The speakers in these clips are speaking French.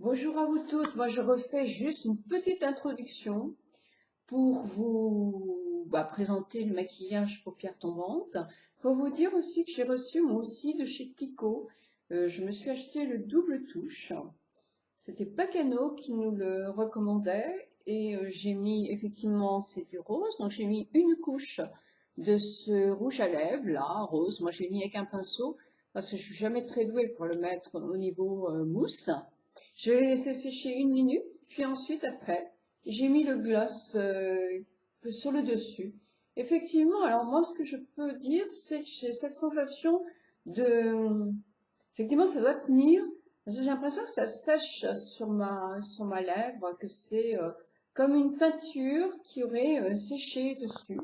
Bonjour à vous toutes, moi je refais juste une petite introduction pour vous présenter le maquillage paupières tombantes. Pour vous dire aussi que j'ai reçu moi aussi de chez Kiko, je me suis acheté le double touche. C'était Pacano qui nous le recommandait et j'ai mis effectivement c'est du rose, donc j'ai mis une couche de ce rouge à lèvres là, rose. Moi j'ai mis avec un pinceau parce que je suis jamais très douée pour le mettre au niveau mousse. Je l'ai laissé sécher 1 minute, puis ensuite après, j'ai mis le gloss sur le dessus. Effectivement, alors moi ce que je peux dire, c'est que j'ai cette sensation de... Effectivement, ça doit tenir, parce que j'ai l'impression que ça sèche sur ma lèvre, que c'est comme une peinture qui aurait séché dessus.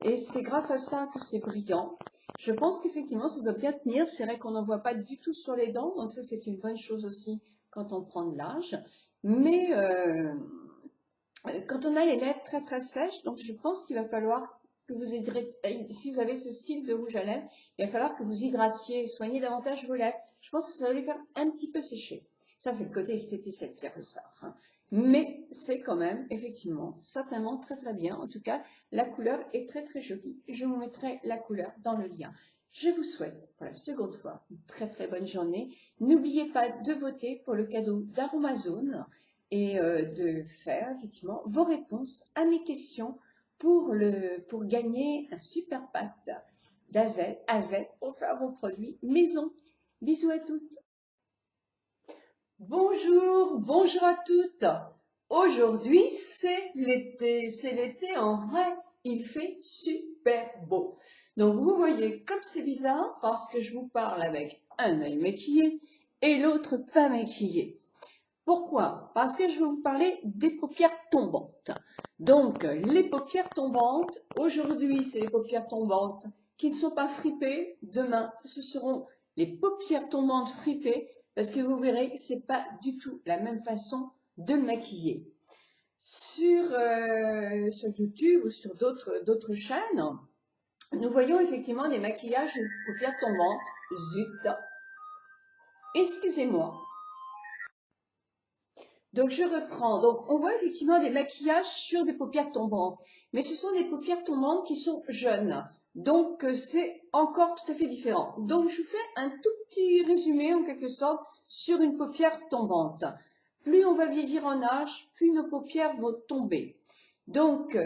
Et c'est grâce à ça que c'est brillant. Je pense qu'effectivement, ça doit bien tenir. C'est vrai qu'on n'en voit pas du tout sur les dents, donc ça c'est une bonne chose aussi quand on prend de l'âge. Mais quand on a les lèvres très très sèches, donc je pense qu'il va falloir que vous hydratez, si vous avez ce style de rouge à lèvres, il va falloir que vous hydratiez, soignez davantage vos lèvres. Je pense que ça va les faire un petit peu sécher. Ça, c'est le côté esthétique qui ressort. Hein. Mais c'est quand même, effectivement, certainement très très bien. En tout cas, la couleur est très très jolie. Je vous mettrai la couleur dans le lien. Je vous souhaite, pour la seconde fois, une très très bonne journée. N'oubliez pas de voter pour le cadeau d'Aromazone et de faire effectivement vos réponses à mes questions pour gagner un super pack d'A à Z pour faire vos produits maison. Bisous à toutes. Bonjour, bonjour à toutes. Aujourd'hui, c'est l'été en vrai, il fait super beau. Donc vous voyez comme c'est bizarre parce que je vous parle avec un œil maquillé et l'autre pas maquillé. Pourquoi? Parce que je vais vous parler des paupières tombantes. Donc, les paupières tombantes, aujourd'hui, c'est les paupières tombantes qui ne sont pas fripées. Demain, ce seront les paupières tombantes fripées parce que vous verrez que c'est pas du tout la même façon de le maquiller. Sur YouTube ou sur d'autres chaînes, nous voyons effectivement des maquillages de paupières tombantes. Zut! Excusez-moi. Donc je reprends. Donc on voit effectivement des maquillages sur des paupières tombantes, mais ce sont des paupières tombantes qui sont jeunes. Donc c'est encore tout à fait différent. Donc je vous fais un tout petit résumé en quelque sorte sur une paupière tombante. Plus on va vieillir en âge, plus nos paupières vont tomber. Donc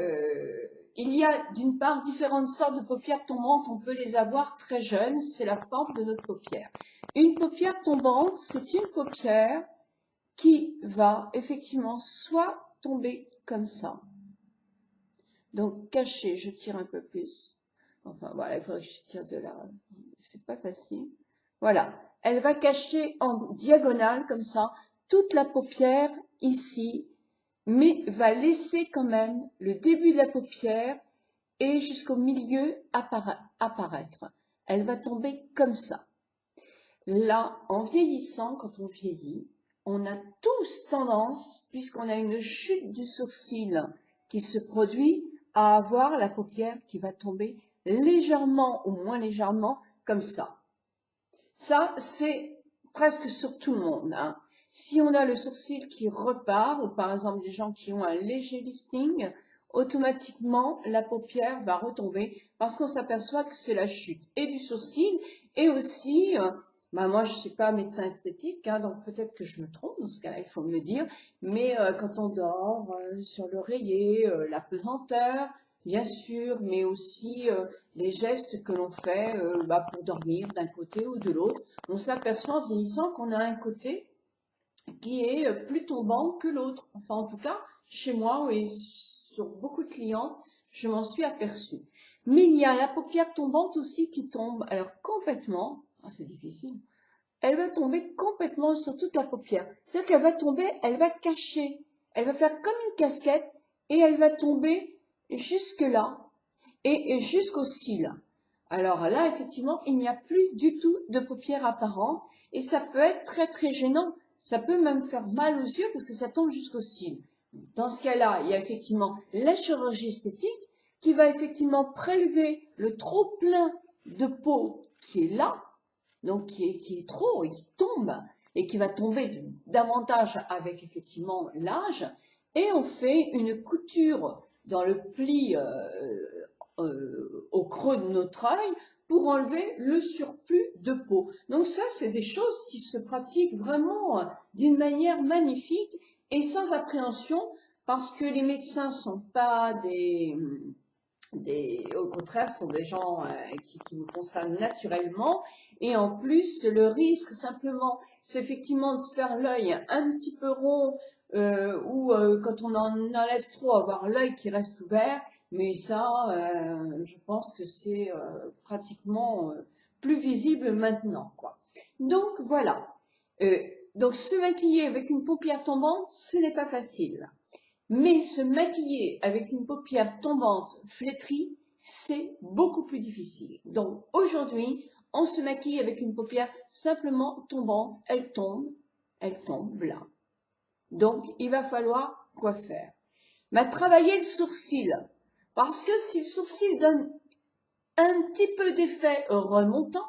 il y a d'une part différentes sortes de paupières tombantes. On peut les avoir très jeunes, c'est la forme de notre paupière. Une paupière tombante, c'est une paupière qui va effectivement soit tomber comme ça. Donc caché, je tire un peu plus. Enfin voilà, il faudrait que je tire de là. C'est pas facile. Voilà, elle va cacher en diagonale comme ça toute la paupière ici, mais va laisser quand même le début de la paupière et jusqu'au milieu apparaître. Elle va tomber comme ça. Là, en vieillissant, quand on vieillit, on a tous tendance, puisqu'on a une chute du sourcil qui se produit, à avoir la paupière qui va tomber légèrement ou moins légèrement comme ça. Ça, c'est presque sur tout le monde. Hein. Si on a le sourcil qui repart, ou par exemple des gens qui ont un léger lifting, automatiquement la paupière va retomber parce qu'on s'aperçoit que c'est la chute et du sourcil et aussi... moi, je suis pas médecin esthétique, hein, donc peut-être que je me trompe, dans ce cas-là, il faut me le dire. Mais quand on dort, sur l'oreiller, la pesanteur, bien sûr, mais aussi les gestes que l'on fait pour dormir d'un côté ou de l'autre. On s'aperçoit en vieillissant qu'on a un côté qui est plus tombant que l'autre. Enfin, en tout cas, chez moi et sur beaucoup de clientes, je m'en suis aperçue. Mais il y a la paupière tombante aussi qui tombe, alors complètement, c'est difficile, elle va tomber complètement sur toute la paupière. C'est-à-dire qu'elle va tomber, elle va cacher, elle va faire comme une casquette et elle va tomber jusque là et jusqu'au cil. Alors là, effectivement, il n'y a plus du tout de paupières apparentes et ça peut être très très gênant. Ça peut même faire mal aux yeux parce que ça tombe jusqu'au cil. Dans ce cas-là, il y a effectivement la chirurgie esthétique qui va effectivement prélever le trop plein de peau qui est là, donc qui est trop et qui tombe, et qui va tomber davantage avec effectivement l'âge. Et on fait une couture dans le pli au creux de notre œil pour enlever le surplus de peau. Donc ça, c'est des choses qui se pratiquent vraiment d'une manière magnifique et sans appréhension, parce que les médecins sont pas au contraire, sont des gens qui nous font ça naturellement. Et en plus, le risque simplement, c'est effectivement de faire l'œil un petit peu rond ou quand on en enlève trop, avoir l'œil qui reste ouvert. Mais ça, je pense que c'est pratiquement plus visible maintenant, quoi. Donc voilà. Donc se maquiller avec une paupière tombante, ce n'est pas facile. Mais se maquiller avec une paupière tombante flétrie, c'est beaucoup plus difficile. Donc aujourd'hui, on se maquille avec une paupière simplement tombante. Elle tombe là. Donc il va falloir quoi faire? Travailler le sourcil. Parce que si le sourcil donne un petit peu d'effet remontant,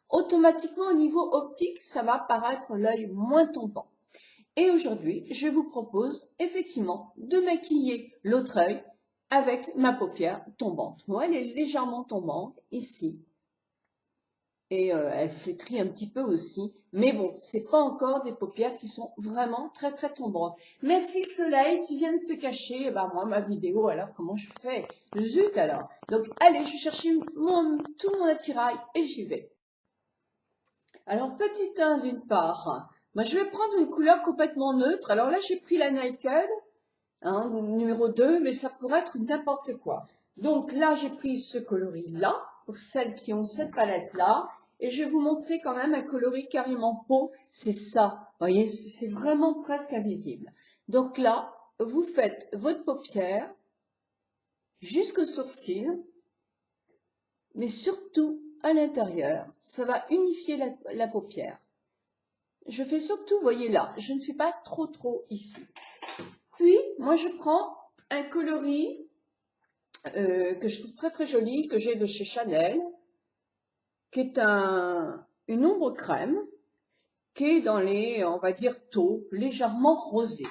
automatiquement au niveau optique, ça va paraître l'œil moins tombant. Et aujourd'hui, je vous propose effectivement de maquiller l'autre œil avec ma paupière tombante. Moi, elle est légèrement tombante ici. Et elle flétrit un petit peu aussi. Mais bon, c'est pas encore des paupières qui sont vraiment très très tombantes. Merci soleil, tu viens de te cacher. Et ben moi, ma vidéo, alors comment je fais? Zut alors. Donc allez, je cherche tout mon attirail et j'y vais. Alors petit 1 d'une part, moi je vais prendre une couleur complètement neutre. Alors là j'ai pris la Naked, numéro 2, mais ça pourrait être n'importe quoi. Donc là j'ai pris ce coloris là, pour celles qui ont cette palette là, et je vais vous montrer quand même un coloris carrément peau, c'est ça, vous voyez, c'est vraiment presque invisible. Donc là, vous faites votre paupière jusqu'au sourcil, mais surtout à l'intérieur, ça va unifier la paupière. Je fais surtout, vous voyez là, je ne fais pas trop ici. Puis, moi je prends un coloris que je trouve très très joli, que j'ai de chez Chanel, qui est une ombre crème, qui est dans les, on va dire, taupes, légèrement rosés.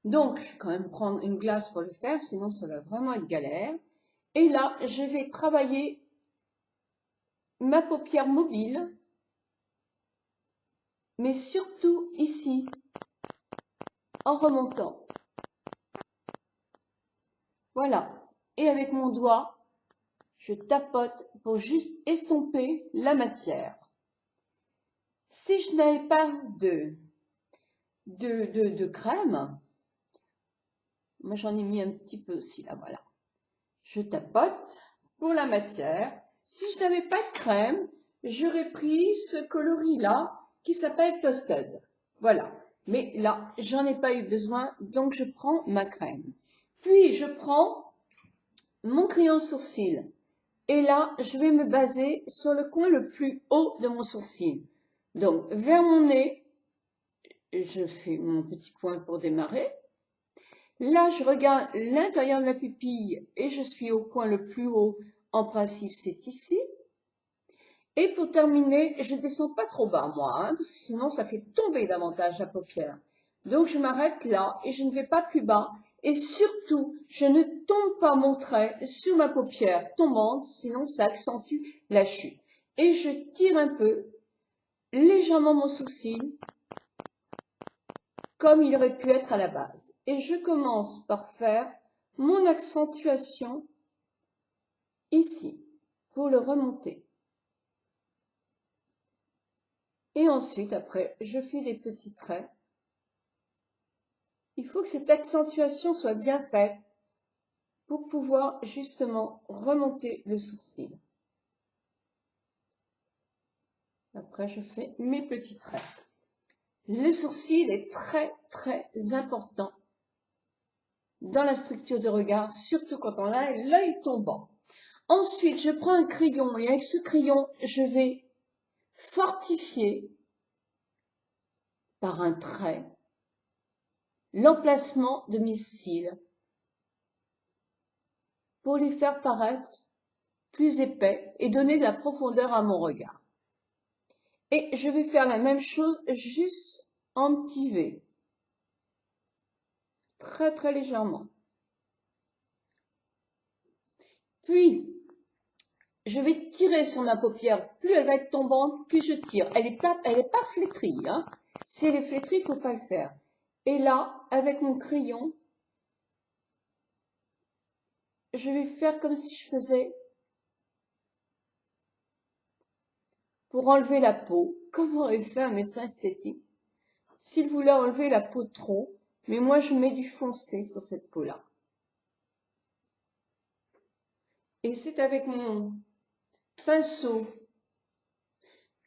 Donc, je vais quand même prendre une glace pour le faire, sinon ça va vraiment être galère. Et là, je vais travailler ma paupière mobile, mais surtout ici, en remontant. Voilà. Et avec mon doigt, je tapote pour juste estomper la matière. Si je n'avais pas de crème, moi j'en ai mis un petit peu aussi là, voilà. Je tapote pour la matière. Si je n'avais pas de crème, j'aurais pris ce coloris-là qui s'appelle Toasted. Voilà. Mais là, j'en ai pas eu besoin, donc je prends ma crème. Puis, je prends mon crayon sourcil. Et là, je vais me baser sur le coin le plus haut de mon sourcil. Donc, vers mon nez, je fais mon petit point pour démarrer. Là, je regarde l'intérieur de la pupille et je suis au point le plus haut. En principe, c'est ici. Et pour terminer, je ne descends pas trop bas, moi, parce que sinon, ça fait tomber davantage la paupière. Donc, je m'arrête là et je ne vais pas plus bas. Et surtout, je ne tombe pas mon trait sur ma paupière tombante, sinon ça accentue la chute. Et je tire un peu, légèrement mon sourcil, comme il aurait pu être à la base. Et je commence par faire mon accentuation ici, pour le remonter. Et ensuite, après, je fais des petits traits. Il faut que cette accentuation soit bien faite pour pouvoir justement remonter le sourcil. Après, je fais mes petits traits. Le sourcil est très très important dans la structure de regard, surtout quand on a l'œil tombant. Ensuite, je prends un crayon et avec ce crayon, je vais fortifier par un trait l'emplacement de mes cils pour les faire paraître plus épais et donner de la profondeur à mon regard. Et je vais faire la même chose juste en petit V. Très très légèrement. Puis, je vais tirer sur ma paupière. Plus elle va être tombante, plus je tire. Elle est pas flétrie, hein. Si elle est flétrie, il faut pas le faire. Et là, avec mon crayon, je vais faire comme si je faisais pour enlever la peau, comme aurait fait un médecin esthétique, s'il voulait enlever la peau de trop, mais moi je mets du foncé sur cette peau-là. Et c'est avec mon pinceau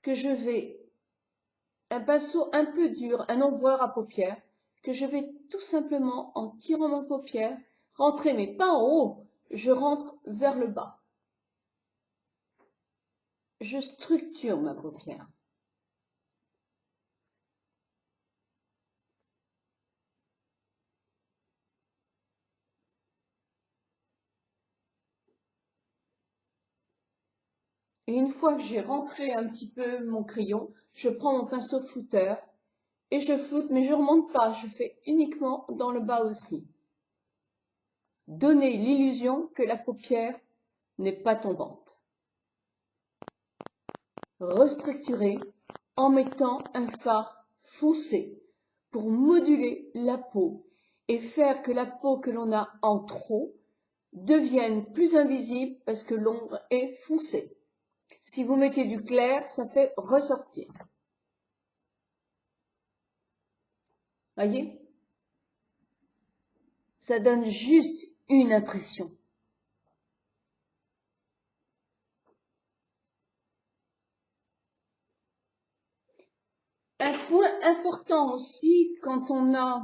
que je vais, un pinceau un peu dur, un ombreur à paupières, que je vais tout simplement, en tirant ma paupière, rentrer, mais pas en haut, je rentre vers le bas. Je structure ma paupière. Et une fois que j'ai rentré un petit peu mon crayon, je prends mon pinceau flouteur et je floute, mais je ne remonte pas, je fais uniquement dans le bas aussi. Donner l'illusion que la paupière n'est pas tombante. Restructurer en mettant un fard foncé pour moduler la peau et faire que la peau que l'on a en trop devienne plus invisible parce que l'ombre est foncée. Si vous mettez du clair, ça fait ressortir. Voyez? Ça donne juste une impression. Un point important aussi quand on a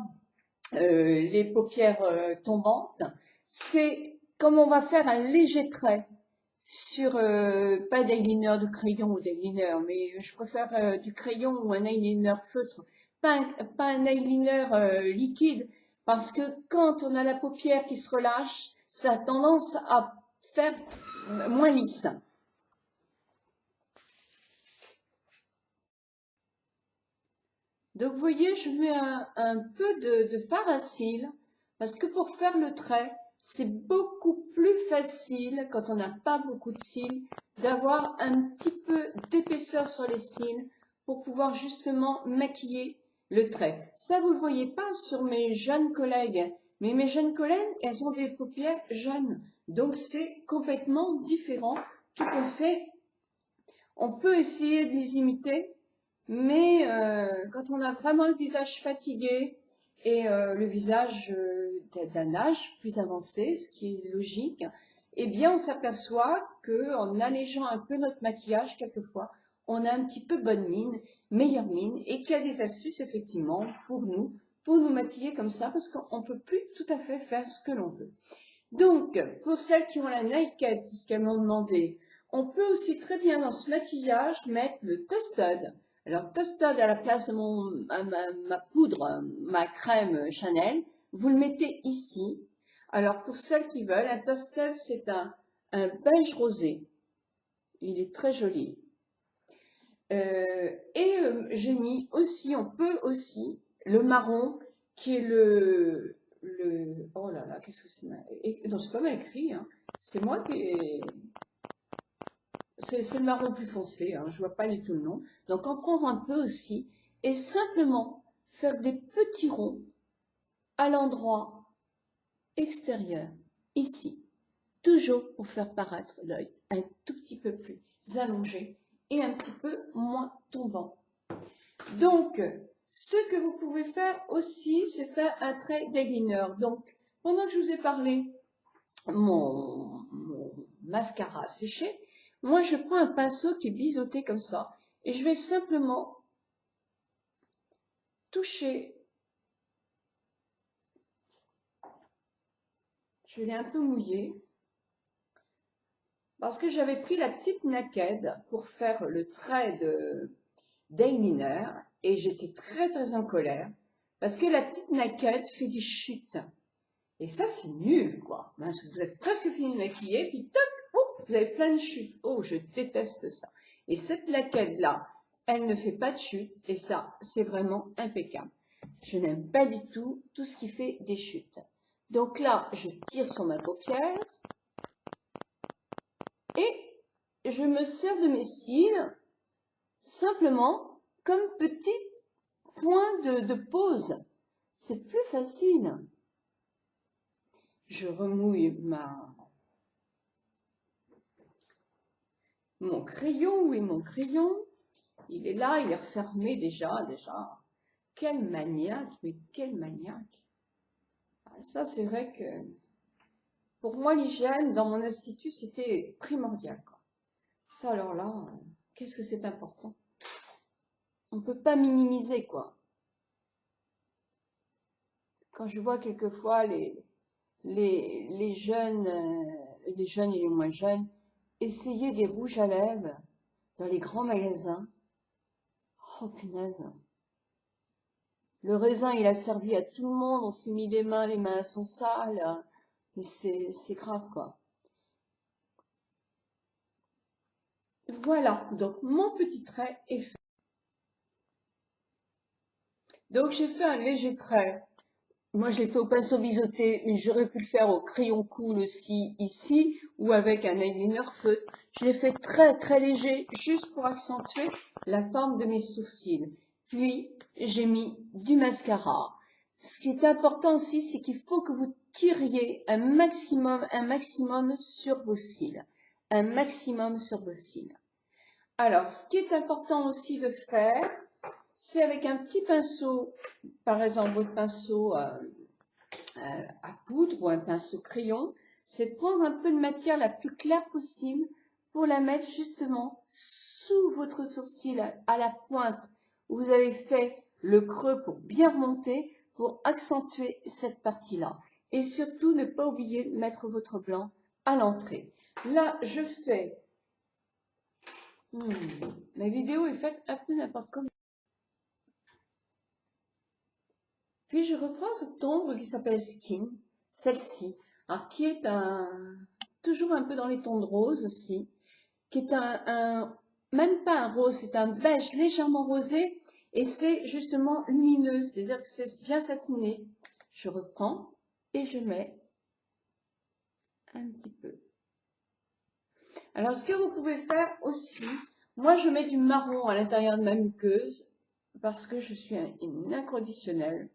les paupières tombantes, c'est comme on va faire un léger trait sur, pas d'eyeliner de crayon ou d'eyeliner, mais je préfère du crayon ou un eyeliner feutre, pas un eyeliner liquide, parce que quand on a la paupière qui se relâche, ça a tendance à faire moins lisse. Donc vous voyez, je mets un peu de fard à cils, parce que pour faire le trait, c'est beaucoup plus facile, quand on n'a pas beaucoup de cils, d'avoir un petit peu d'épaisseur sur les cils pour pouvoir justement maquiller le trait. Ça, vous ne le voyez pas sur mes jeunes collègues, mais mes jeunes collègues, elles ont des paupières jeunes. Donc c'est complètement différent. Tout à fait, on peut essayer de les imiter, mais quand on a vraiment le visage fatigué et le visage d'un âge plus avancé, ce qui est logique, eh bien on s'aperçoit qu'en allégeant un peu notre maquillage, quelquefois, on a un petit peu bonne mine, meilleure mine, et qu'il y a des astuces effectivement pour nous maquiller comme ça, parce qu'on ne peut plus tout à fait faire ce que l'on veut. Donc, pour celles qui ont la naked, puisqu'elles m'ont demandé, on peut aussi très bien dans ce maquillage mettre le Toasted. Alors, Toasted à la place de ma poudre, ma crème Chanel, vous le mettez ici. Alors, pour celles qui veulent, un Toasted, c'est un beige rosé. Il est très joli. J'ai mis aussi, on peut aussi, le marron, qui est oh là là, qu'est-ce que c'est non, c'est pas mal écrit, hein. C'est moi qui c'est le marron plus foncé, hein, je vois pas du tout le nom. Donc en prendre un peu aussi et simplement faire des petits ronds à l'endroit extérieur, ici, toujours pour faire paraître l'œil un tout petit peu plus allongé et un petit peu moins tombant. Donc, ce que vous pouvez faire aussi, c'est faire un trait d'eyeliner. Donc, pendant que je vous ai parlé mon mascara séché, moi je prends un pinceau qui est biseauté comme ça et je vais simplement toucher. Je l'ai un peu mouillé parce que j'avais pris la petite naked pour faire le trait d'eyeliner et j'étais très très en colère parce que la petite naked fait des chutes. Et ça, c'est nul, quoi. Vous êtes presque fini de maquiller, puis toc, oh, vous avez plein de chutes. Oh, je déteste ça. Et cette laquelle-là, elle ne fait pas de chute et ça, c'est vraiment impeccable. Je n'aime pas du tout tout ce qui fait des chutes. Donc là, je tire sur ma paupière et je me sers de mes cils simplement comme petit point de pause. C'est plus facile. Je remouille mon crayon. Où est mon crayon? Il est là, il est refermé déjà. Quel maniaque, mais quel maniaque. Ça, c'est vrai que pour moi, l'hygiène dans mon institut, c'était primordial, quoi. Ça, alors là, qu'est-ce que c'est important. On ne peut pas minimiser, quoi. Quand je vois quelquefois les jeunes, les jeunes et les moins jeunes, essayer des rouges à lèvres dans les grands magasins, oh punaise. Le raisin, il a servi à tout le monde, on s'est mis les mains sont sales, mais c'est grave, quoi. Voilà, donc mon petit trait est fait. Donc j'ai fait un léger trait. Moi, je l'ai fait au pinceau biseauté, mais j'aurais pu le faire au crayon cool aussi, ici, ou avec un eyeliner feutre. Je l'ai fait très, très léger, juste pour accentuer la forme de mes sourcils. Puis, j'ai mis du mascara. Ce qui est important aussi, c'est qu'il faut que vous tiriez un maximum sur vos cils. Un maximum sur vos cils. Alors, ce qui est important aussi de faire, c'est avec un petit pinceau, par exemple votre pinceau à poudre ou un pinceau crayon, c'est de prendre un peu de matière la plus claire possible pour la mettre justement sous votre sourcil à la pointe où vous avez fait le creux pour bien remonter, pour accentuer cette partie-là. Et surtout, ne pas oublier de mettre votre blanc à l'entrée. Là, je fais... la vidéo est faite un peu n'importe comment. Puis je reprends cette ombre qui s'appelle Skin, celle-ci, qui est toujours un peu dans les tons de rose aussi, qui est même pas un rose, c'est un beige légèrement rosé, et c'est justement lumineux, c'est-à-dire que c'est bien satiné. Je reprends et je mets un petit peu. Alors ce que vous pouvez faire aussi, moi je mets du marron à l'intérieur de ma muqueuse, parce que je suis une inconditionnelle.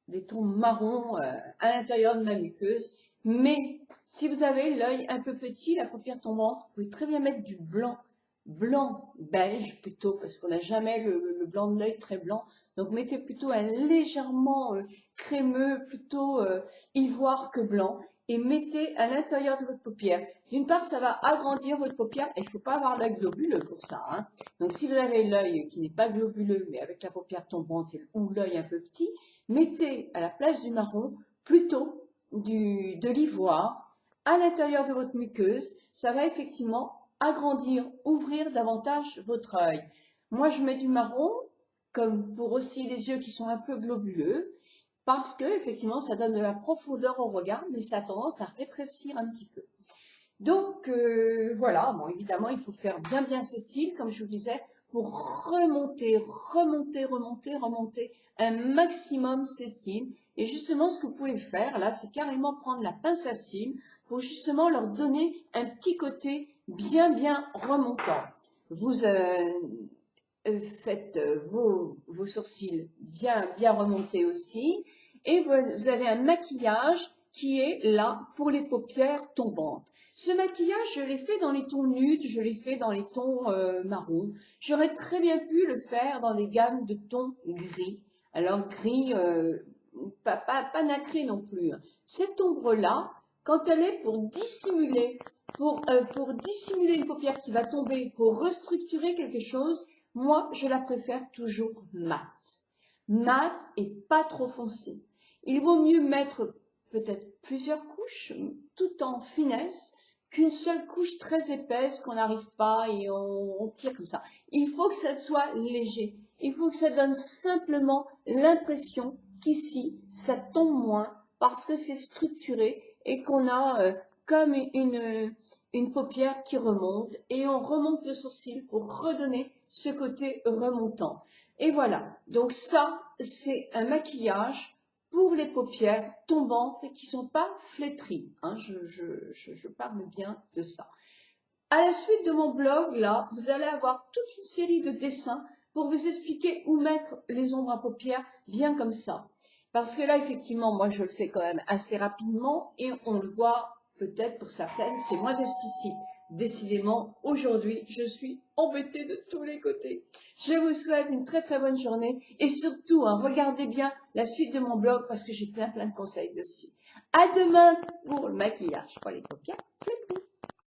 Des tons marrons à l'intérieur de ma muqueuse. Mais si vous avez l'œil un peu petit, la paupière tombante, vous pouvez très bien mettre du blanc, beige plutôt, parce qu'on n'a jamais le blanc de l'œil très blanc. Donc mettez plutôt un légèrement crémeux, plutôt ivoire que blanc, et mettez à l'intérieur de votre paupière. D'une part, ça va agrandir votre paupière, et il ne faut pas avoir l'œil globuleux pour ça, hein. Donc si vous avez l'œil qui n'est pas globuleux, mais avec la paupière tombante ou l'œil un peu petit, mettez à la place du marron plutôt de l'ivoire à l'intérieur de votre muqueuse. Ça va effectivement agrandir, ouvrir davantage votre œil. Moi, je mets du marron, comme pour aussi les yeux qui sont un peu globuleux, parce que effectivement, ça donne de la profondeur au regard, mais ça a tendance à rétrécir un petit peu. Donc, voilà, bon, évidemment, il faut faire bien ses cils, comme je vous disais, pour remonter un maximum ces cils. Et justement, ce que vous pouvez faire, là, c'est carrément prendre la pince à cils pour justement leur donner un petit côté bien remontant. Vous faites vos sourcils bien remontés aussi. Et vous avez un maquillage qui est là pour les paupières tombantes. Ce maquillage, je l'ai fait dans les tons nudes, je l'ai fait dans les tons marron. J'aurais très bien pu le faire dans des gammes de tons gris. Alors gris, pas nacré non plus. Cette ombre-là, quand elle est pour dissimuler une paupière qui va tomber, pour restructurer quelque chose, moi, je la préfère toujours mate. Mate et pas trop foncée. Il vaut mieux mettre peut-être plusieurs couches, tout en finesse, qu'une seule couche très épaisse qu'on n'arrive pas et on tire comme ça. Il faut que ça soit léger. Il faut que ça donne simplement l'impression qu'ici, ça tombe moins parce que c'est structuré et qu'on a comme une paupière qui remonte et on remonte le sourcil pour redonner ce côté remontant. Et voilà, donc ça, c'est un maquillage pour les paupières tombantes qui sont pas flétries. Hein, je parle bien de ça. À la suite de mon blog, là, vous allez avoir toute une série de dessins pour vous expliquer où mettre les ombres à paupières bien comme ça. Parce que là, effectivement, moi, je le fais quand même assez rapidement et on le voit peut-être pour certaines, c'est moins explicite. Décidément, aujourd'hui, je suis embêtée de tous les côtés. Je vous souhaite une très très bonne journée et surtout, hein, regardez bien la suite de mon blog parce que j'ai plein de conseils dessus. À demain pour le maquillage pour les paupières flétries.